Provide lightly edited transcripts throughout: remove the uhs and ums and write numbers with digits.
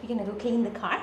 We're gonna go clean the car.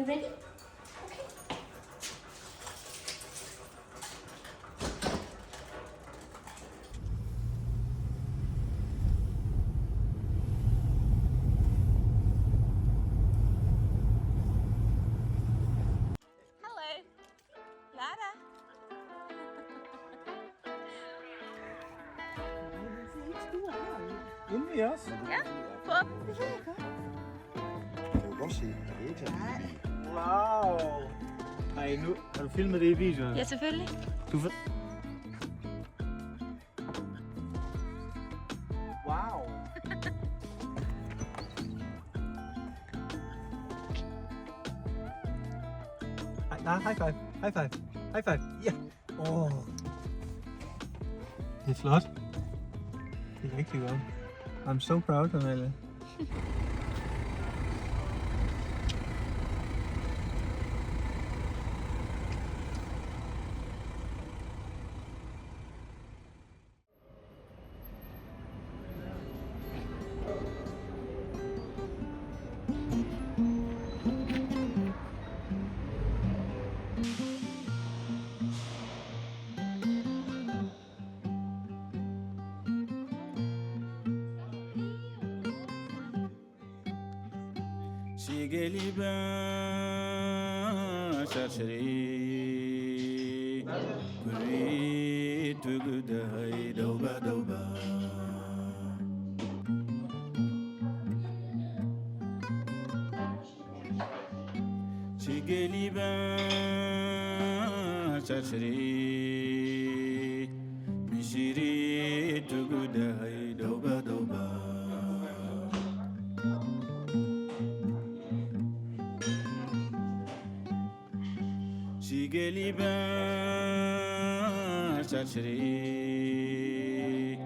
You ready? Hello, Lara. Inden vi også? Ja, få op. Jeg kan godt se, at det ikke er en bil. Wow! Ej, nu har du filmet det i videoen? Ja, selvfølgelig. Du får... Wow! Nej, high five. High five. High five. Ja. Åh. Det er flot. Det er rigtig godt. I'm so proud, Amalie. شيقلي بشرشري كريت قدهي دوبا دوبا شيقلي بشرشري مشيريت قدهي دوبا دوبا شيقلي بشرشري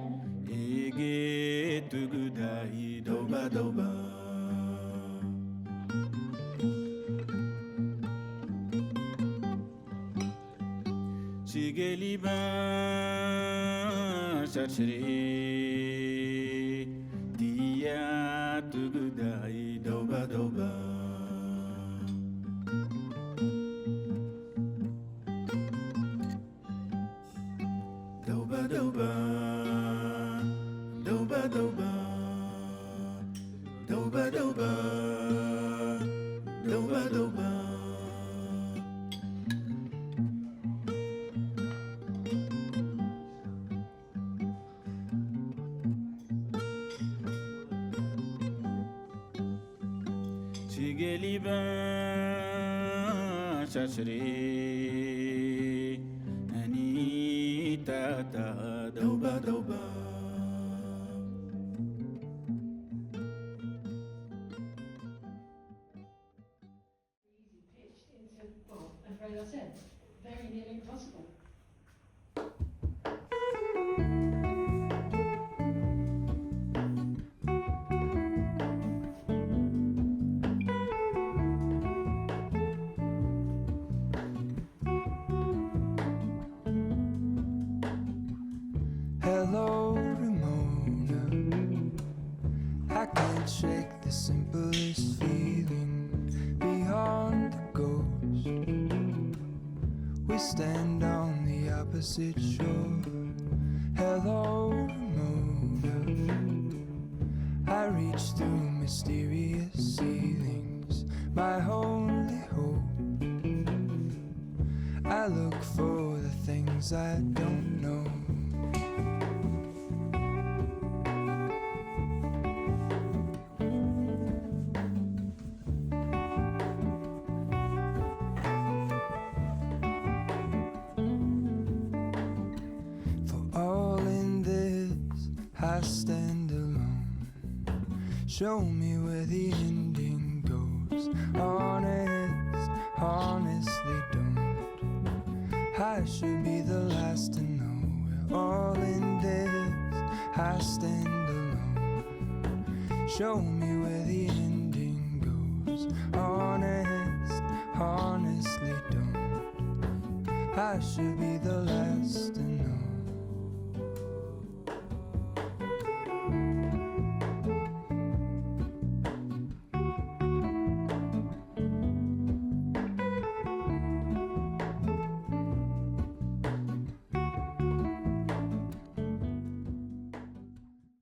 إيجيت قداي دوبا دوبا شيقلي بشرشري ديات قداي دوبا دوبا دوبا دوبا دوبا دوبا دوبا دوبا دوبا دوبا شيقلي بشرشري أنيتا تا دوبا دوبا Pitched into, well, I'm afraid I said, very nearly impossible. Hello, Ramona. I can't shake the simplest feeling beyond the ghost. We stand on the opposite shore. Hello, Ramona. I reach through mysterious ceilings, my only hope. I look for the things I don't know. I stand alone. Show me where the ending goes. Honest, honestly don't. I should be the last to know. We're all in this. I stand alone. Show me where the ending goes. Honest, honestly don't. I should be the last to know.